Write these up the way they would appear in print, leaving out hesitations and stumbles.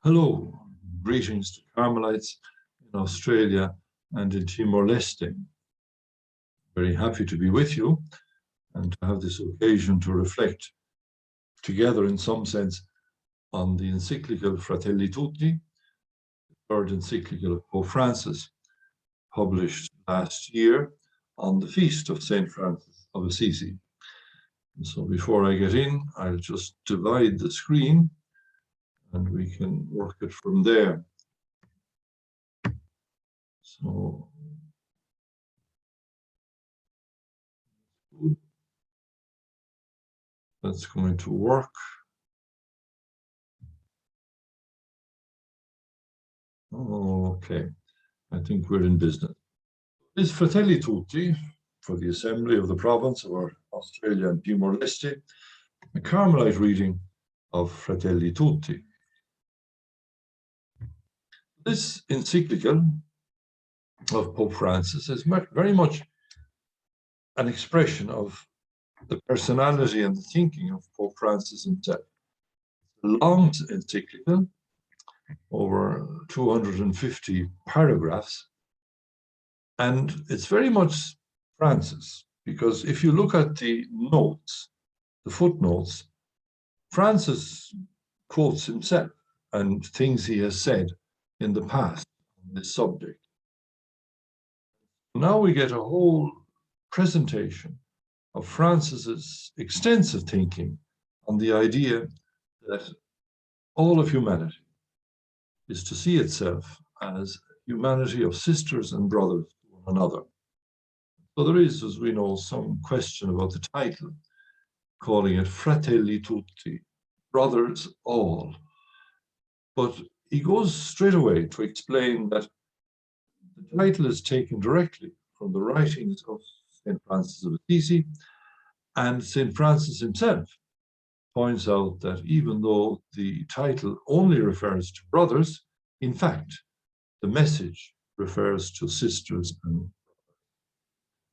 Hello, greetings to Carmelites in Australia and in Timor-Leste. Very happy to be with you and to have this occasion to reflect together in some sense on the Encyclical Fratelli Tutti, the third encyclical of Pope Francis, published last year on the feast of St. Francis of Assisi. And so before I get in, I'll just divide the screen and we can work it from there. So that's going to work. Okay, I think we're in business. This Fratelli Tutti for the Assembly of the Province of Australia and Timor-Leste, a Carmelite reading of Fratelli Tutti. This encyclical of Pope Francis is very much an expression of the personality and the thinking of Pope Francis himself. A long encyclical, over 250 paragraphs, and it's very much Francis, because if you look at the notes, the footnotes, Francis quotes himself and things he has said in the past on this subject. Now we get a whole presentation of Francis's extensive thinking on the idea that all of humanity is to see itself as humanity of sisters and brothers to one another. So there is, as we know, some question about the title, calling it Fratelli Tutti, brothers all. But he goes straight away to explain that the title is taken directly from the writings of St. Francis of Assisi, and St. Francis himself points out that even though the title only refers to brothers, in fact, the message refers to sisters and brothers.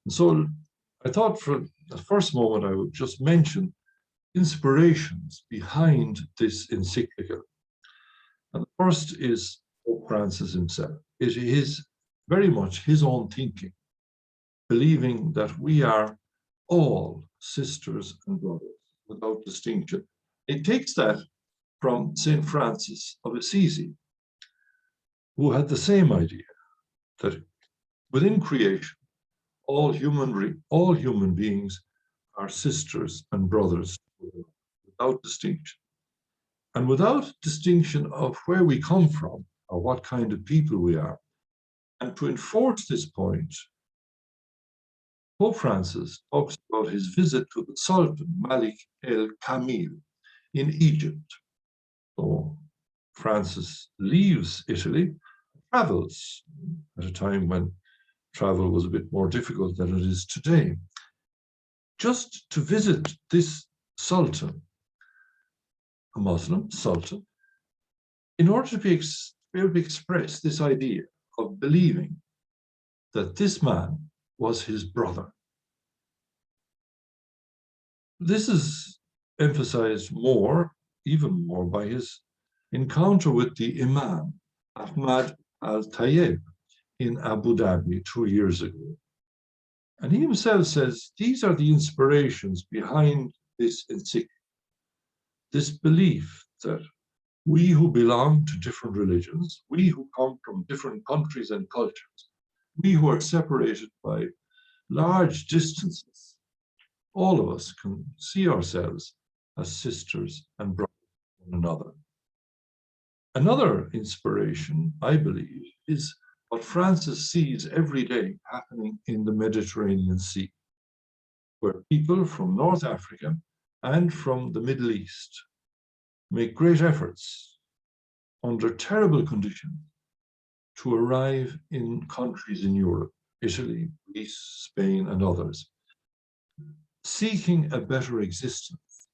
And so I thought for the first moment I would just mention inspirations behind this encyclical. And the first is Pope Francis himself. It is very much his own thinking, believing that we are all sisters and brothers without distinction. It takes that from St. Francis of Assisi, who had the same idea, that within creation, all human beings are sisters and brothers without distinction. And without distinction of where we come from or what kind of people we are. And to enforce this point, Pope Francis talks about his visit to the Sultan Malik el-Kamil in Egypt. So Francis leaves Italy, travels at a time when travel was a bit more difficult than it is today, just to visit this Sultan, a Muslim Sultan, in order to be able to express this idea of believing that this man was his brother. This is emphasized more, even more, by his encounter with the Imam, Ahmad al-Tayyib, in Abu Dhabi 2 years ago. And he himself says, these are the inspirations behind this encyclical, this belief that we who belong to different religions, we who come from different countries and cultures, we who are separated by large distances, all of us can see ourselves as sisters and brothers to one another. Another inspiration, I believe, is what Francis sees every day happening in the Mediterranean Sea, where people from North Africa and from the Middle East make great efforts under terrible conditions to arrive in countries in Europe, Italy, Greece, Spain, and others, seeking a better existence.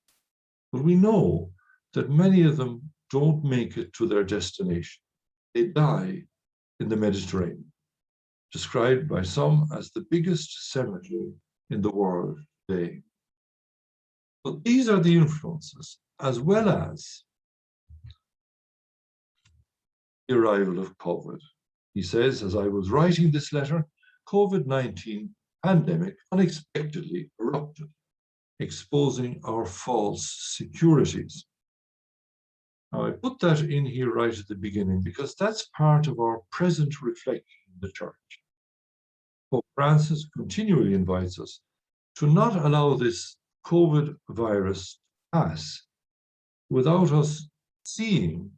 But we know that many of them don't make it to their destination. They die in the Mediterranean, described by some as the biggest cemetery in the world today. But these are the influences, as well as the arrival of COVID. He says, as I was writing this letter, COVID-19 pandemic unexpectedly erupted, exposing our false securities. Now, I put that in here right at the beginning because that's part of our present reflection in the church. Pope Francis continually invites us to not allow this COVID virus to pass without us seeing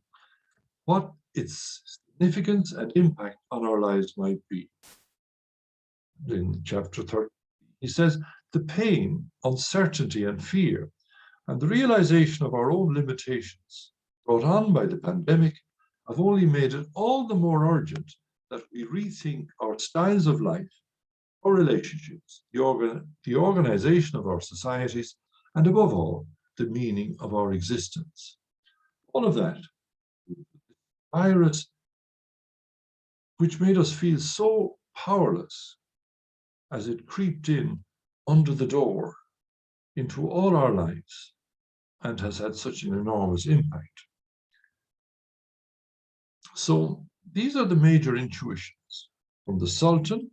what its significance and impact on our lives might be. In chapter 30, he says, the pain, uncertainty, and fear, and the realization of our own limitations brought on by the pandemic have only made it all the more urgent that we rethink our styles of life, our relationships, the organization of our societies, and above all, the meaning of our existence. All of that, virus, which made us feel so powerless as it creeped in under the door into all our lives and has had such an enormous impact. So these are the major intuitions. From the Sultan,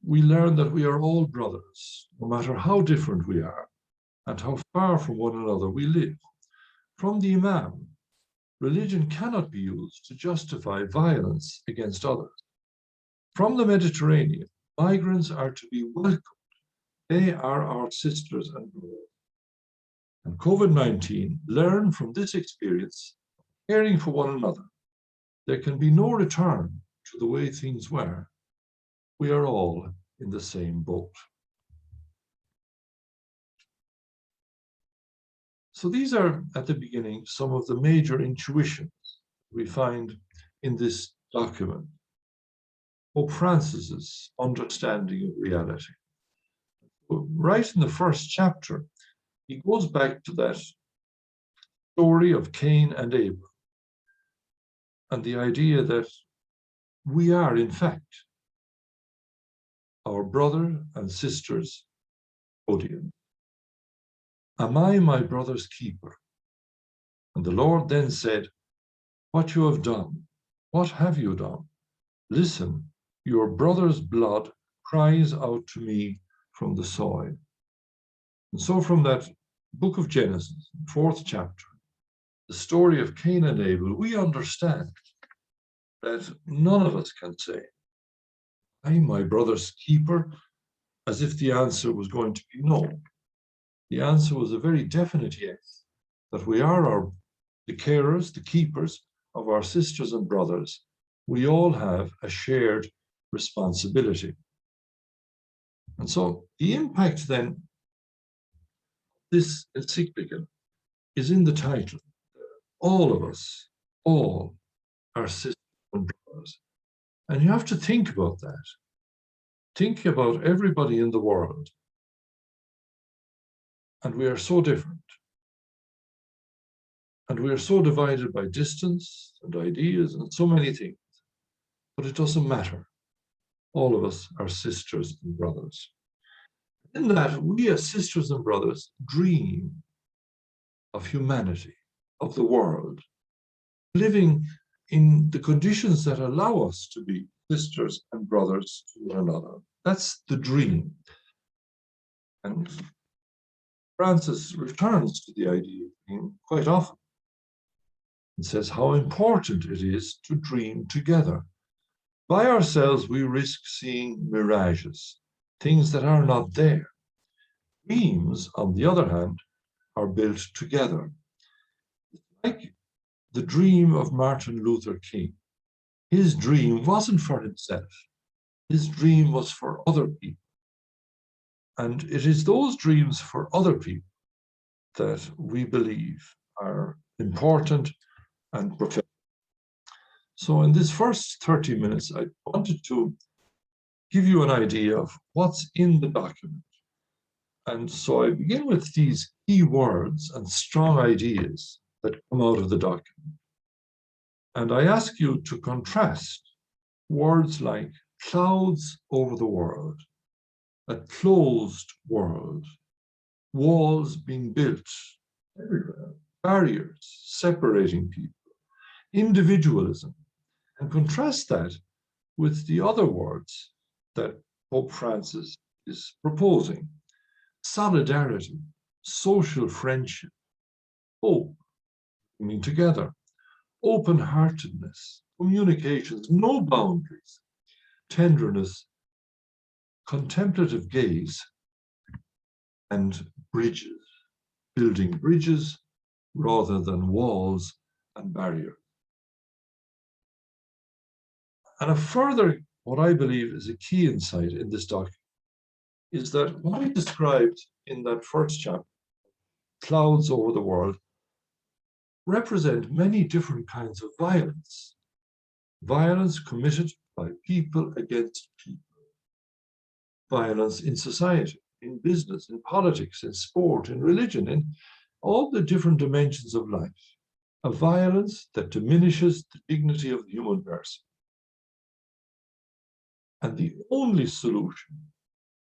we learn that we are all brothers, no matter how different we are and how far from one another we live. From the Imam, religion cannot be used to justify violence against others. From the Mediterranean, migrants are to be welcomed. They are our sisters and brothers. And COVID-19, learn from this experience, caring for one another. There can be no return to the way things were. We are all in the same boat. So these are, at the beginning, some of the major intuitions we find in this document. Pope Francis's understanding of reality. Right in the first chapter, he goes back to that story of Cain and Abel and the idea that we are, in fact, our brother and sister's custodian. Am I my brother's keeper? And the Lord then said, what you have done, what have you done? Listen, your brother's blood cries out to me from the soil. And so from that book of Genesis, 4th chapter, the story of Cain and Abel, we understand that none of us can say, I'm my brother's keeper, as if the answer was going to be no. The answer was a very definite yes, that we are the carers, the keepers of our sisters and brothers. We all have a shared responsibility. And so the impact then, this encyclical is in the title. All of us, all are sisters and brothers. And you have to think about that. Think about everybody in the world. And we are so different. And we are so divided by distance and ideas and so many things. But it doesn't matter. All of us are sisters and brothers. In that, we as sisters and brothers dream of humanity, of the world, living in the conditions that allow us to be sisters and brothers to one another. That's the dream. And Francis returns to the idea of dream quite often. He says how important it is to dream together. By ourselves, we risk seeing mirages, things that are not there. Dreams, on the other hand, are built together. Like the dream of Martin Luther King. His dream wasn't for himself. His dream was for other people. And it is those dreams for other people that we believe are important and prophetic. So in this first 30 minutes, I wanted to give you an idea of what's in the document. And so I begin with these key words and strong ideas that come out of the document. And I ask you to contrast words like clouds over the world, a closed world, walls being built everywhere, barriers separating people, individualism, and contrast that with the other words that Pope Francis is proposing: solidarity, social friendship, hope, coming together, open-heartedness, communications, no boundaries, tenderness, contemplative gaze, and bridges, building bridges rather than walls and barriers. And a further, what I believe is a key insight in this document, is that what I described in that first chapter, clouds over the world, represent many different kinds of violence. Violence committed by people against people. Violence in society, in business, in politics, in sport, in religion, in all the different dimensions of life. A violence that diminishes the dignity of the human person. And the only solution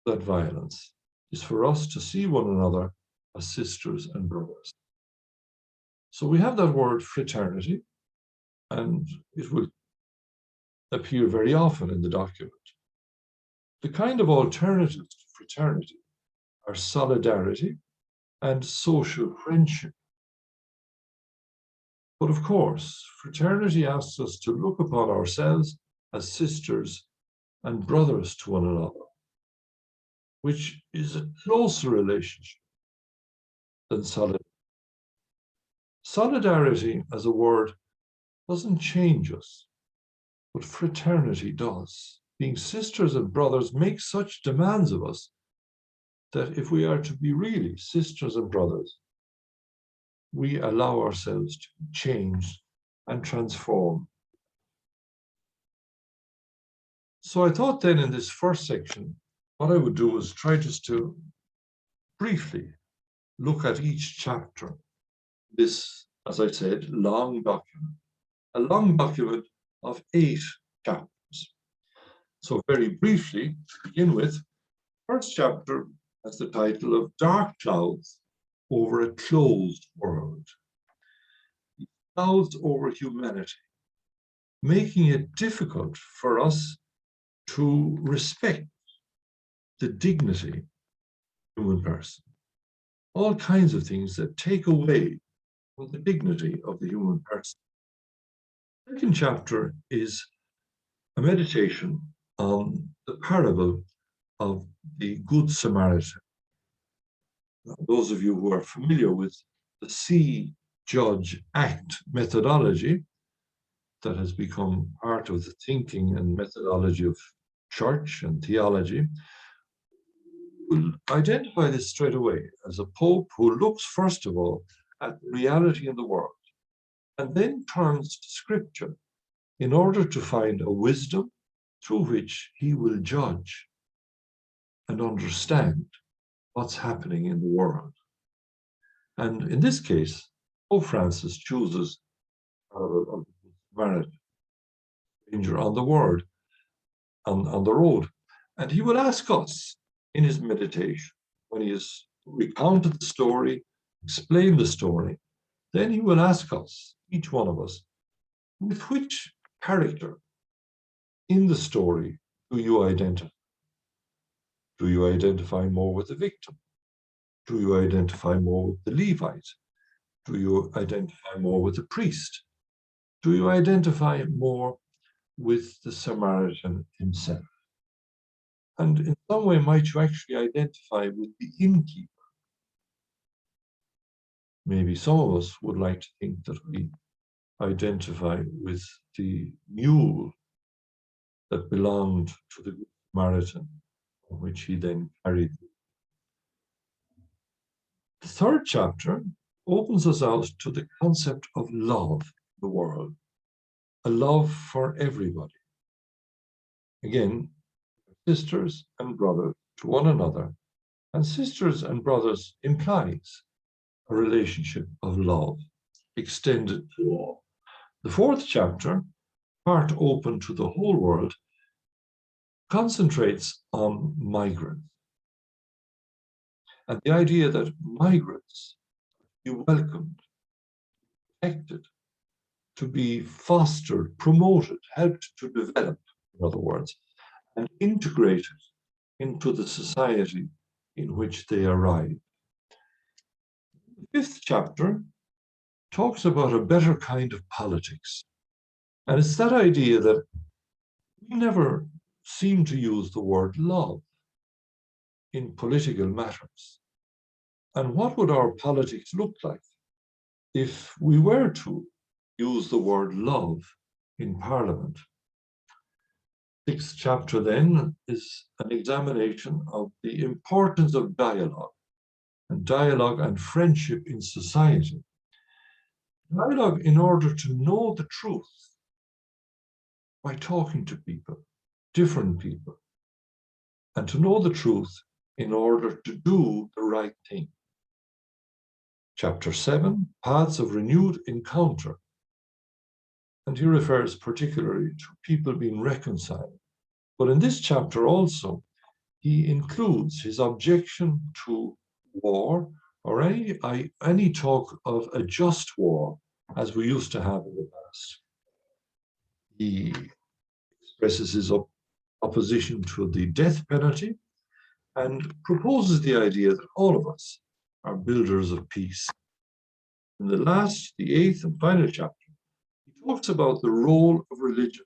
to that violence is for us to see one another as sisters and brothers. So we have that word fraternity, and it will appear very often in the document. The kind of alternatives to fraternity are solidarity and social friendship. But of course, fraternity asks us to look upon ourselves as sisters and brothers to one another, which is a closer relationship than solidarity. Solidarity as a word doesn't change us, but fraternity does. Being sisters and brothers makes such demands of us that if we are to be really sisters and brothers, we allow ourselves to be changed and transformed. So I thought then in this first section, what I would do is try just to briefly look at each chapter. This, as I said, long document, a long document of 8 chapters. So very briefly, to begin with, first chapter has the title of Dark Clouds Over a Closed World. Clouds over humanity, making it difficult for us to respect the dignity of the human person. All kinds of things that take away from the dignity of the human person. The second chapter is a meditation on the parable of the Good Samaritan. Now, those of you who are familiar with the see, judge, act methodology that has become part of the thinking and methodology of church and theology, will identify this straight away as a pope who looks first of all at reality in the world and then turns to scripture in order to find a wisdom through which he will judge and understand what's happening in the world. And in this case, Pope Francis chooses the Samaritan, stranger on the word, on the road. And he will ask us in his meditation, when he has recounted the story, explained the story, then he will ask us, each one of us, with which character in the story do you identify? Do you identify more with the victim? Do you identify more with the Levite? Do you identify more with the priest? Do you identify more with the Samaritan himself? And in some way, might you actually identify with the innkeeper? Maybe some of us would like to think that we identify with the mule that belonged to the Samaritan, which he then carried. The third chapter opens us out to the concept of love in the world, a love for everybody. Again, sisters and brothers to one another, and sisters and brothers implies a relationship of love extended to all. The fourth chapter, part open to the whole world, concentrates on migrants and the idea that migrants be welcomed, protected, to be fostered, promoted, helped to develop, in other words, and integrated into the society in which they arrive. The fifth chapter talks about a better kind of politics. And it's that idea that we never seem to use the word love in political matters. And what would our politics look like if we were to use the word love in Parliament? Sixth chapter then is an examination of the importance of dialogue and friendship in society. Dialogue in order to know the truth by talking to people, different people, and to know the truth in order to do the right thing. Chapter 7, Paths of Renewed Encounter. And he refers particularly to people being reconciled. But in this chapter also, he includes his objection to war or any talk of a just war as we used to have in the past. He expresses his opposition to the death penalty and proposes the idea that all of us are builders of peace. In the eighth and final chapter, he talks about the role of religions,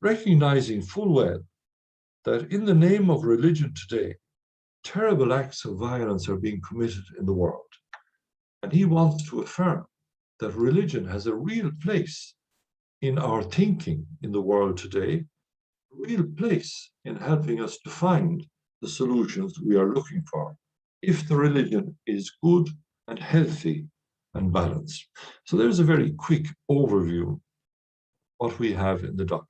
recognizing full well that in the name of religion today, terrible acts of violence are being committed in the world. And he wants to affirm that religion has a real place in our thinking in the world today, a real place in helping us to find the solutions we are looking for, if the religion is good and healthy and balanced. So there's a very quick overview of what we have in the document.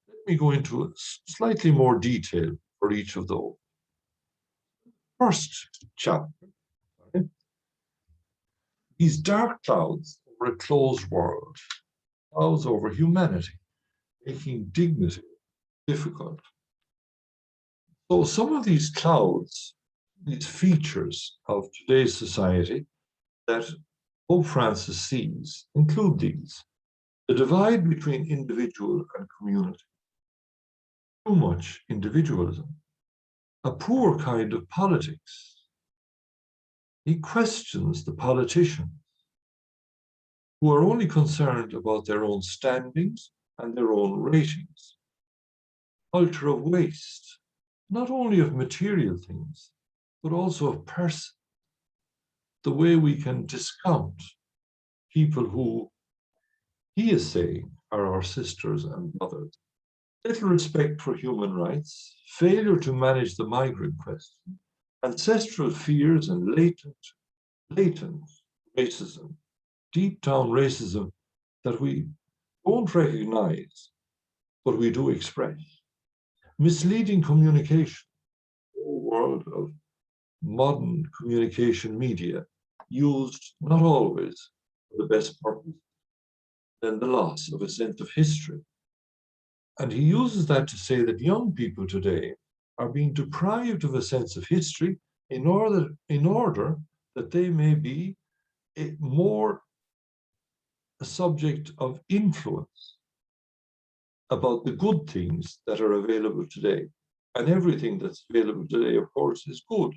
Let me go into slightly more detail for each of those. First chapter, okay? These dark clouds over a closed world, clouds over humanity, making dignity difficult. So some of these clouds, these features of today's society that Pope Francis sees include these: the divide between individual and community, too much individualism, a poor kind of politics. He questions the politicians who are only concerned about their own standings and their own ratings. Culture of waste, not only of material things, but also of person. The way we can discount people who he is saying are our sisters and brothers. Little respect for human rights, failure to manage the migrant question, ancestral fears and latent racism, deep down racism that we don't recognize, but we do express. Misleading communication, the world of modern communication media, used not always for the best purpose, then the loss of a sense of history. And he uses that to say that young people today are being deprived of a sense of history in order that they may be more a subject of influence about the good things that are available today. And everything that's available today, of course, is good,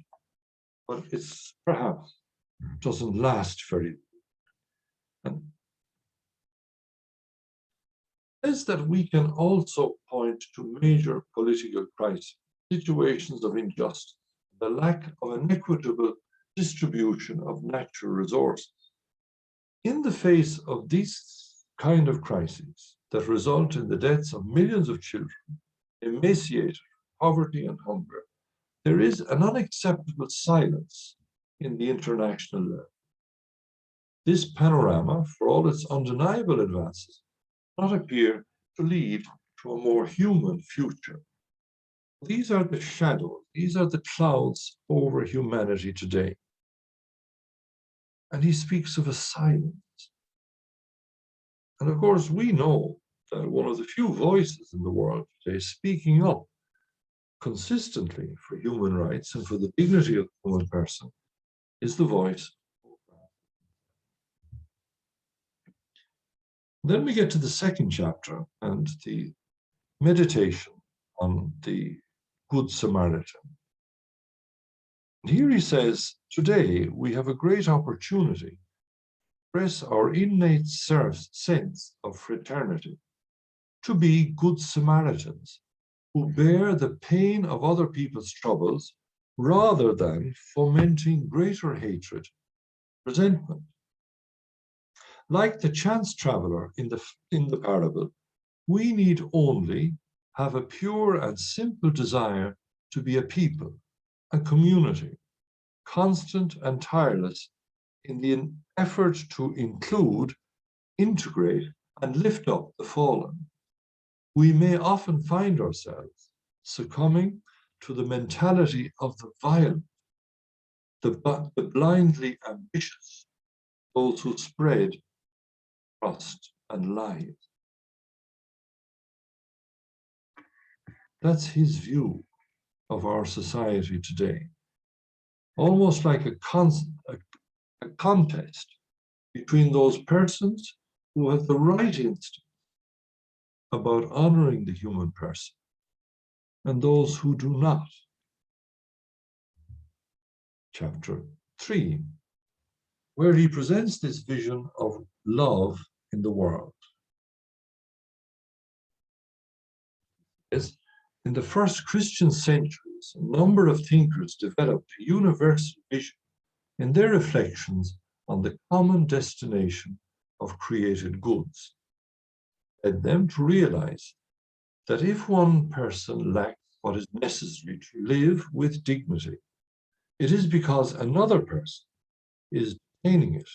but it's perhaps doesn't last very long. And is that we can also point to major political crises, situations of injustice, the lack of an equitable distribution of natural resources. In the face of these kind of crises that result in the deaths of millions of children, emaciated, poverty and hunger, there is an unacceptable silence in the international level. This panorama, for all its undeniable advances, does not appear to lead to a more human future. These are the shadows, these are the clouds over humanity today. And he speaks of a silence. And of course, we know that one of the few voices in the world today speaking up consistently for human rights and for the dignity of the human person is the voice. Then we get to the second chapter and the meditation on the Good Samaritan. And here he says, today we have a great opportunity to express our innate sense of fraternity, to be good Samaritans who bear the pain of other people's troubles rather than fomenting greater hatred, resentment. Like the chance traveler in the parable, we need only have a pure and simple desire to be a people, a community, constant and tireless in the effort to include, integrate, and lift up the fallen. We may often find ourselves succumbing to the mentality of the violent, the blindly ambitious, those who spread trust and lies. That's his view of our society today. Almost like a contest between those persons who have the right instinct about honoring the human person and those who do not. Chapter 3, where he presents this vision of love in the world. Yes, in the first Christian centuries, a number of thinkers developed a universal vision in their reflections on the common destination of created goods, led them to realize that if one person lacks what is necessary to live with dignity, it is because another person is obtaining it.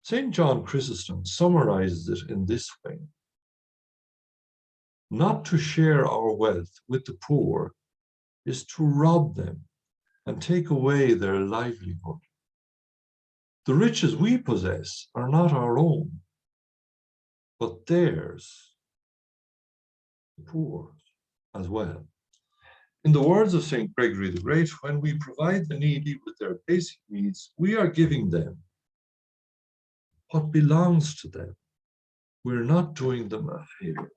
St. John Chrysostom summarizes it in this way: not to share our wealth with the poor is to rob them and take away their livelihood. The riches we possess are not our own, but theirs, the poor, as well. In the words of St. Gregory the Great, when we provide the needy with their basic needs, we are giving them what belongs to them. We're not doing them a favor.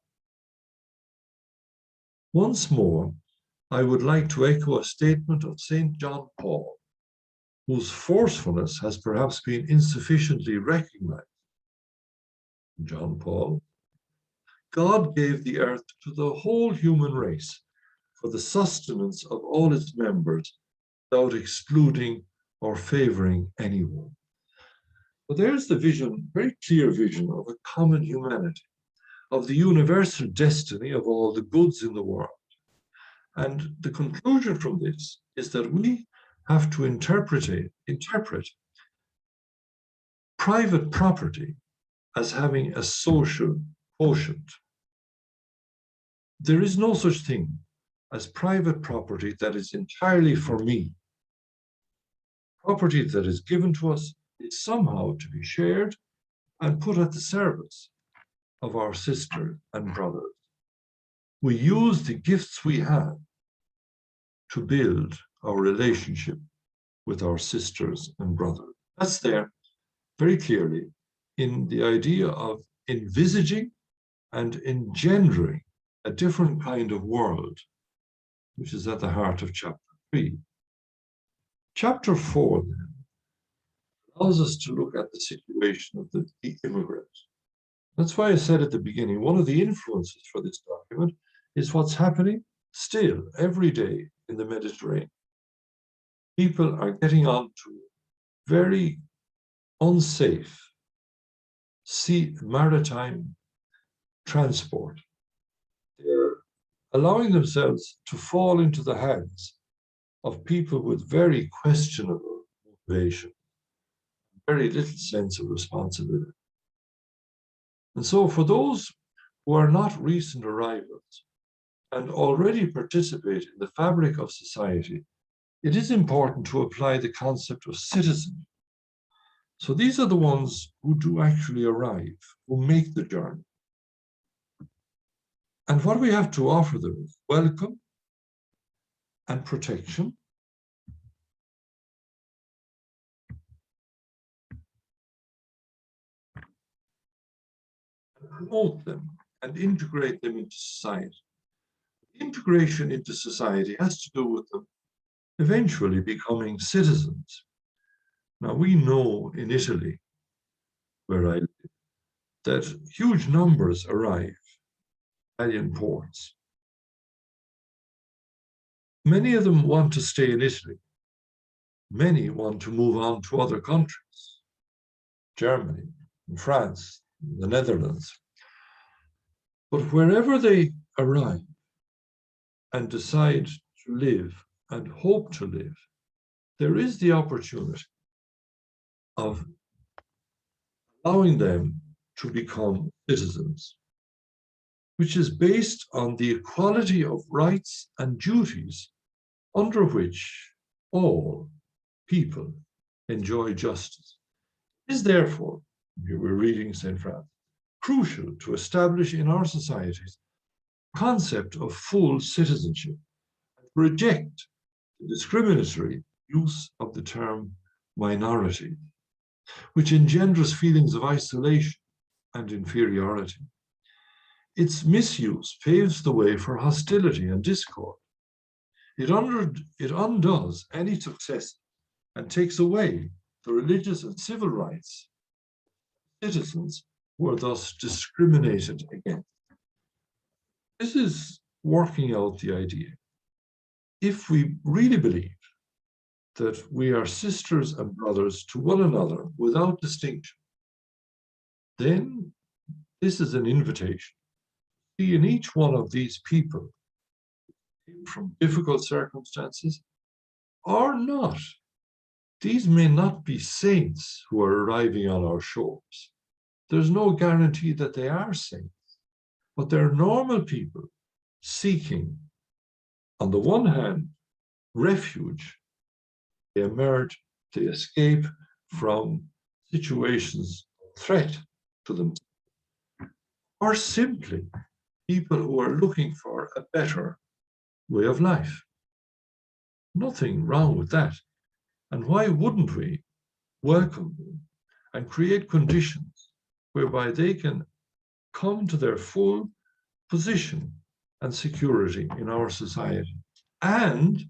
Once more, I would like to echo a statement of St. John Paul, whose forcefulness has perhaps been insufficiently recognized. John Paul, God gave the earth to the whole human race for the sustenance of all its members without excluding or favoring anyone. But there's the vision, very clear vision of a common humanity, of the universal destiny of all the goods in the world. And the conclusion from this is that we have to interpret private property as having a social quotient. There is no such thing as private property that is entirely for me. Property that is given to us is somehow to be shared and put at the service of our sisters and brothers. We use the gifts we have to build our relationship with our sisters and brothers. That's there very clearly in the idea of envisaging and engendering a different kind of world, which is at the heart of chapter 3. Chapter 4 then allows us to look at the situation of the immigrant. That's why I said at the beginning, one of the influences for this document is what's happening still every day in the Mediterranean. People are getting onto very unsafe maritime transport. They're allowing themselves to fall into the hands of people with very questionable motivation, very little sense of responsibility. And so for those who are not recent arrivals and already participate in the fabric of society, it is important to apply the concept of citizenship. So these are the ones who do actually arrive, who make the journey. And what we have to offer them is welcome and protection, promote them and integrate them into society. Integration into society has to do with them eventually becoming citizens. Now, we know in Italy, where I live, that huge numbers arrive at Italian ports. Many of them want to stay in Italy. Many want to move on to other countries, Germany, France, the Netherlands. But wherever they arrive and decide to live and hope to live, there is the opportunity of allowing them to become citizens, which is based on the equality of rights and duties under which all people enjoy justice. It is therefore, here we're reading St. Francis, crucial to establish in our societies the concept of full citizenship and reject the discriminatory use of the term minority, which engenders feelings of isolation and inferiority. Its misuse paves the way for hostility and discord. It undoes any success and takes away the religious and civil rights of citizens who are thus discriminated against. This is working out the idea. If we really believe that we are sisters and brothers to one another without distinction, then this is an invitation. See in each one of these people from difficult circumstances or not. These may not be saints who are arriving on our shores. There's no guarantee that they are saints, but they're normal people seeking, on the one hand, refuge. They emerge, they escape from situations of threat to them, or simply people who are looking for a better way of life. Nothing wrong with that. And why wouldn't we welcome them and create conditions whereby they can come to their full position and security in our society and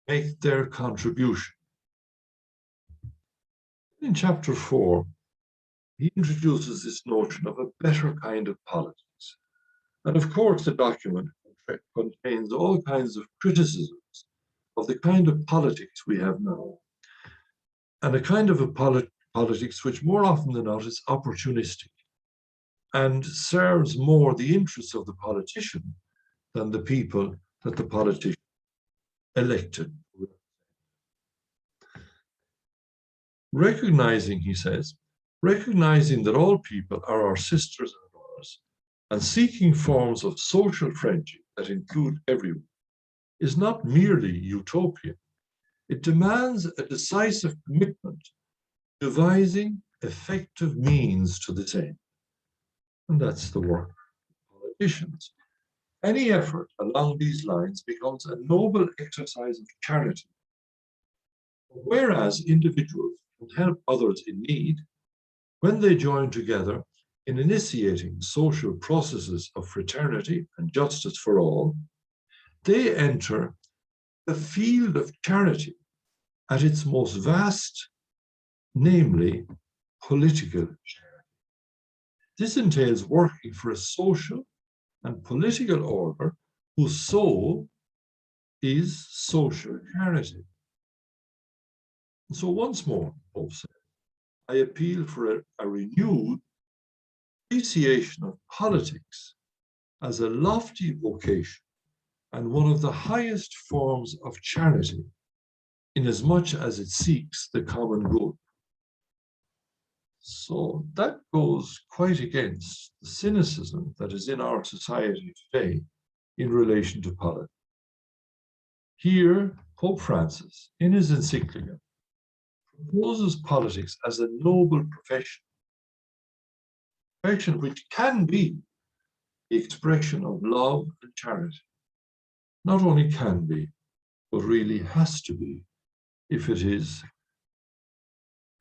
make their contribution? In chapter 4, he introduces this notion of a better kind of politics. And of course, the document contains all kinds of criticisms of the kind of politics we have now, and a kind of a politics which more often than not is opportunistic and serves more the interests of the politician than the people that the politician elected. Recognizing, he says, recognizing that all people are our sisters and brothers, and seeking forms of social friendship that include everyone, is not merely utopian. It demands a decisive commitment to devising effective means to this end. And that's the work of politicians. Any effort along these lines becomes a noble exercise of charity. Whereas individuals can help others in need, when they join together in initiating social processes of fraternity and justice for all, they enter the field of charity at its most vast, namely political charity. This entails working for a social and political order whose soul is social charity. And so once more, Pope said, I appeal for a renewed appreciation of politics as a lofty vocation and one of the highest forms of charity, inasmuch as it seeks the common good. So that goes quite against the cynicism that is in our society today in relation to politics. Here, Pope Francis, in his Encyclical, proposes politics as a noble profession which can be the expression of love and charity. Not only can be, but really has to be, if it is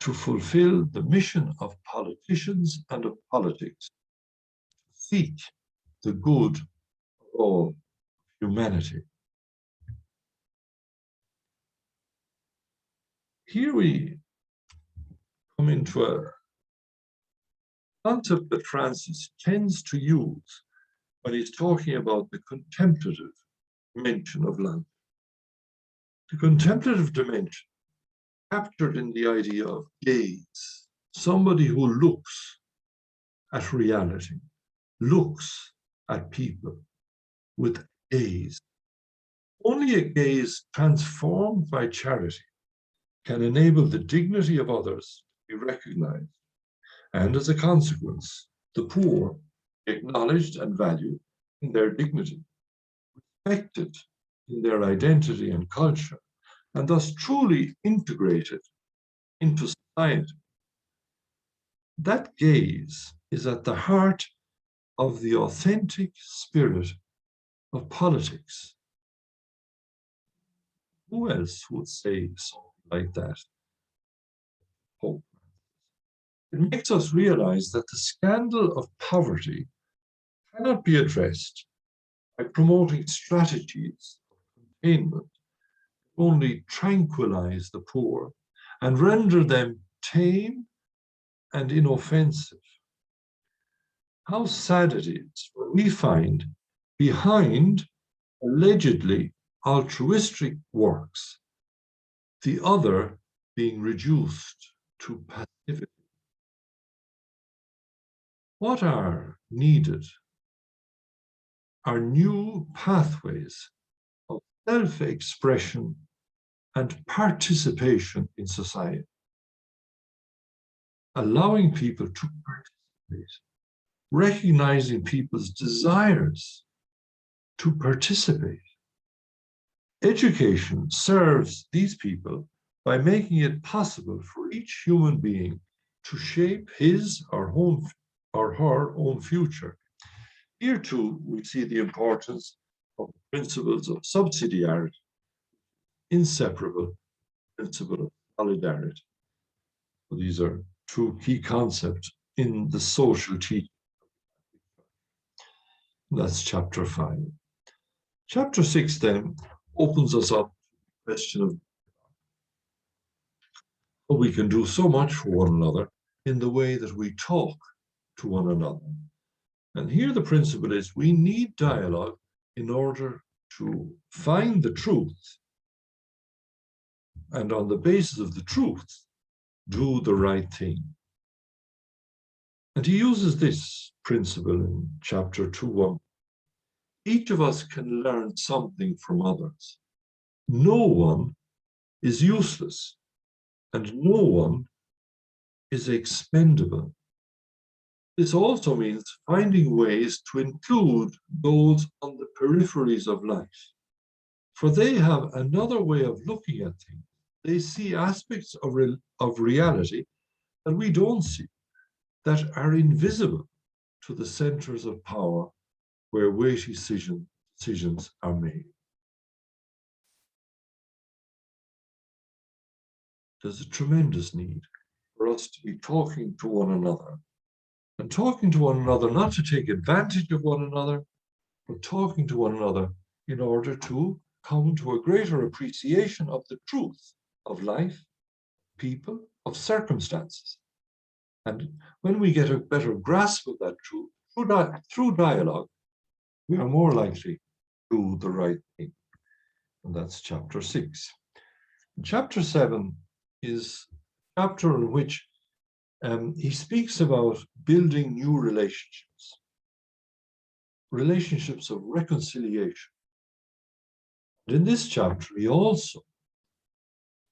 to fulfill the mission of politicians and of politics, to seek the good of all humanity. Here we come into a concept that Francis tends to use when he's talking about the contemplative dimension of life. The contemplative dimension, captured in the idea of gaze, somebody who looks at reality, looks at people with gaze. Only a gaze transformed by charity can enable the dignity of others to be recognized, and as a consequence, the poor acknowledged and valued in their dignity, respected in their identity and culture, and thus truly integrated into society. That gaze is at the heart of the authentic spirit of politics. Who else would say something like that? Pope. It makes us realize that the scandal of poverty cannot be addressed by promoting strategies of containment that only tranquilize the poor and render them tame and inoffensive. How sad it is when we find behind allegedly altruistic works the other being reduced to passivity. What are needed are new pathways of self-expression and participation in society, allowing people to participate, recognizing people's desires to participate. Education serves these people by making it possible for each human being to shape his or her own future. Here too, we see the importance of the principles of subsidiarity, inseparable principle of solidarity. So these are two key concepts in the social teaching. That's chapter 5. Chapter 6 then opens us up to the question of how we can do so much for one another in the way that we talk to one another. And here the principle is we need dialogue in order to find the truth, and on the basis of the truth, do the right thing. And he uses this principle in chapter 2:1. Each of us can learn something from others. No one is useless, and no one is expendable. This also means finding ways to include those on the peripheries of life, for they have another way of looking at things. They see aspects of reality that we don't see, that are invisible to the centers of power where weighty decisions are made. There's a tremendous need for us to be talking to one another, and talking to one another not to take advantage of one another, but talking to one another in order to come to a greater appreciation of the truth of life, people, of circumstances. And when we get a better grasp of that truth through dialogue, we are more likely to do the right thing. And that's chapter 6. Chapter 7 is a chapter in which he speaks about building new relationships of reconciliation. And in this chapter, he also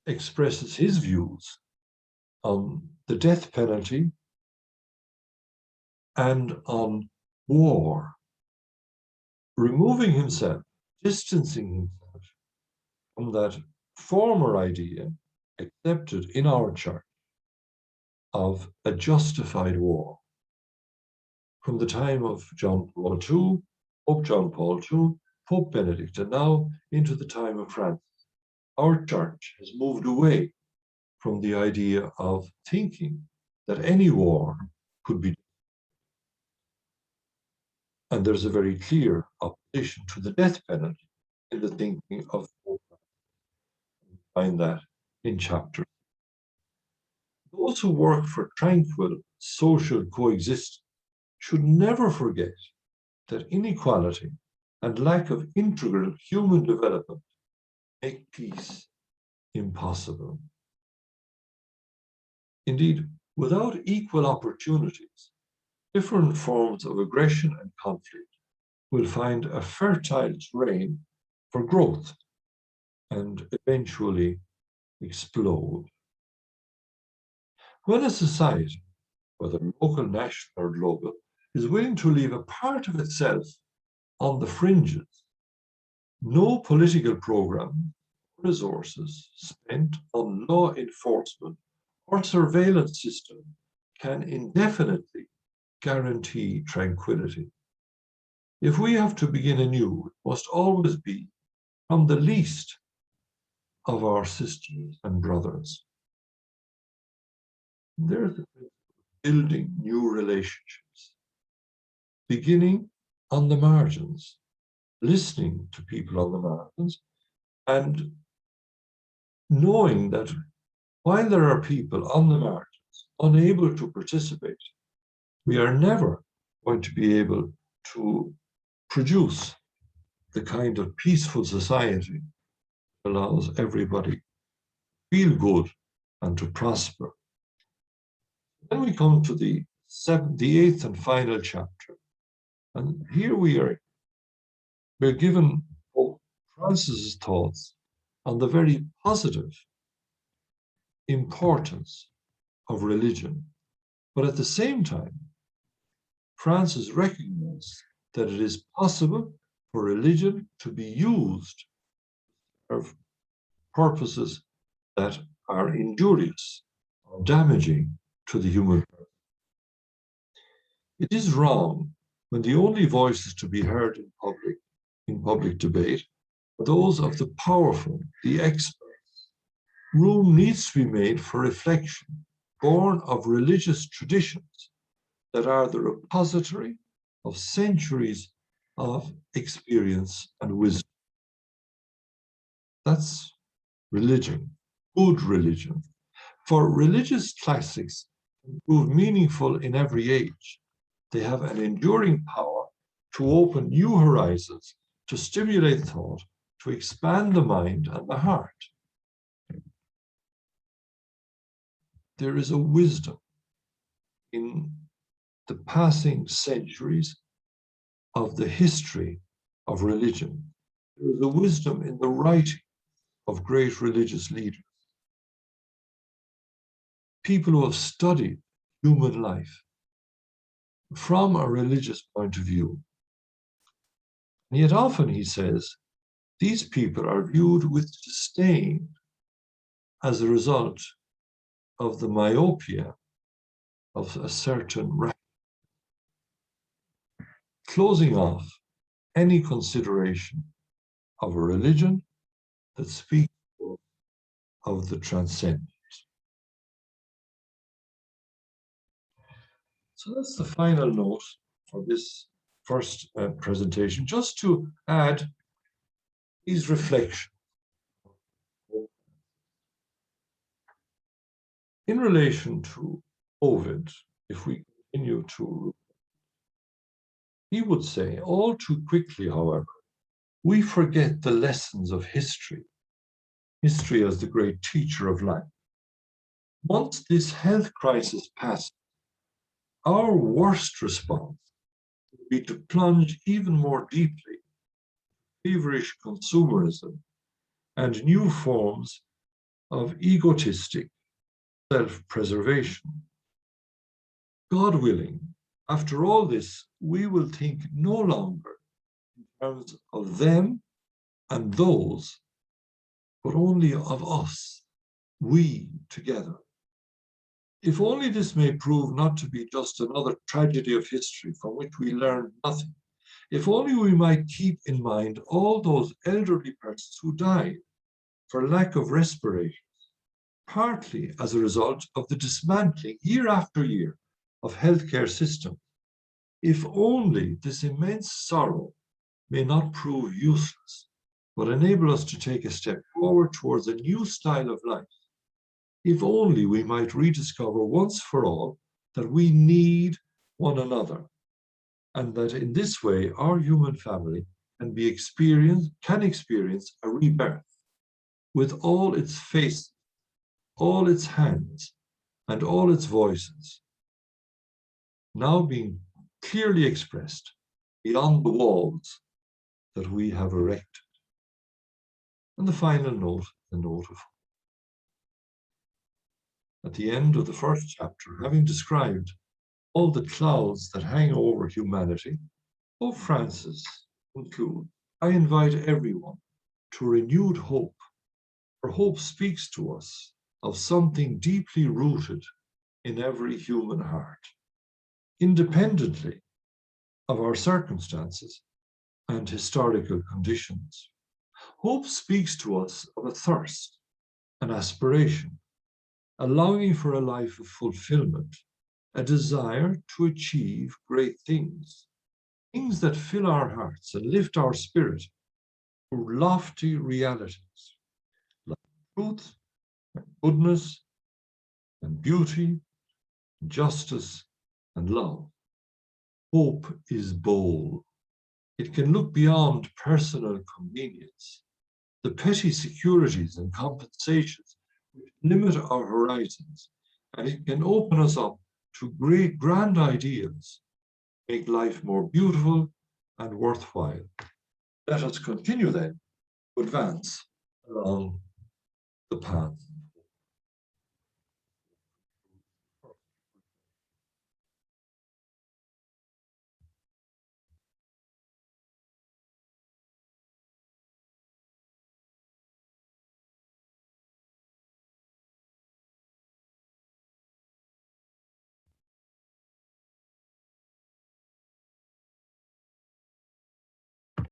expresses his views on the death penalty and on war, removing himself, distancing himself from that former idea accepted in our church of a justified war. From the time of John Paul II, Pope John Paul II, Pope Benedict, and now into the time of Francis, our church has moved away from the idea of thinking that any war could be. And there's a very clear opposition to the death penalty in the thinking of Pope Francis. We find that in chapter. Those who work for tranquil social coexistence should never forget that inequality and lack of integral human development make peace impossible. Indeed, without equal opportunities, different forms of aggression and conflict will find a fertile terrain for growth and eventually explode. When a society, whether local, national, or global, is willing to leave a part of itself on the fringes, no political program or resources spent on law enforcement or surveillance system can indefinitely guarantee tranquility. If we have to begin anew, it must always be from the least of our sisters and brothers. There's the principle of building new relationships, beginning on the margins, listening to people on the margins, and knowing that while there are people on the margins unable to participate, we are never going to be able to produce the kind of peaceful society that allows everybody to feel good and to prosper. Then we come to the eighth and final chapter. And here we're given Pope Francis's thoughts on the very positive importance of religion. But at the same time, Francis recognized that it is possible for religion to be used for purposes that are injurious or damaging to the human person. It is wrong when the only voices to be heard in public debate are those of the powerful, the experts. Room needs to be made for reflection, born of religious traditions that are the repository of centuries of experience and wisdom. That's religion, good religion. For religious classics to prove meaningful in every age, they have an enduring power to open new horizons, to stimulate thought, to expand the mind and the heart. There is a wisdom in the passing centuries of the history of religion. There is a wisdom in the writing of great religious leaders, people who have studied human life from a religious point of view. And yet often, he says, these people are viewed with disdain as a result of the myopia of a certain right, closing off any consideration of a religion that speaks of the transcendent. So that's the final note for this first presentation, just to add these reflections. In relation to COVID, if we continue to, he would say, all too quickly, however, we forget the lessons of history as the great teacher of life. Once this health crisis passes, our worst response would be to plunge even more deeply in feverish consumerism and new forms of egotistic self-preservation. God willing, after all this, we will think no longer in terms of them and those, but only of us, we together. If only this may prove not to be just another tragedy of history from which we learn nothing. If only we might keep in mind all those elderly persons who died for lack of respiration, partly as a result of the dismantling year after year of healthcare systems. If only this immense sorrow may not prove useless, but enable us to take a step forward towards a new style of life. If only we might rediscover once for all that we need one another, and that in this way our human family can experience a rebirth with all its faces, all its hands, and all its voices, now being clearly expressed beyond the walls that we have erected. And the final note, the note of hope. At the end of the first chapter, having described all the clouds that hang over humanity, Pope Francis concludes, I invite everyone to renewed hope, for hope speaks to us of something deeply rooted in every human heart, independently of our circumstances and historical conditions. Hope speaks to us of a thirst, an aspiration, a longing for a life of fulfillment, a desire to achieve great things, things that fill our hearts and lift our spirit through lofty realities like truth and goodness and beauty, and justice and love. Hope is bold. It can look beyond personal convenience, the petty securities and compensations which limit our horizons, and it can open us up to great grand ideals, make life more beautiful and worthwhile. Let us continue then to advance along the path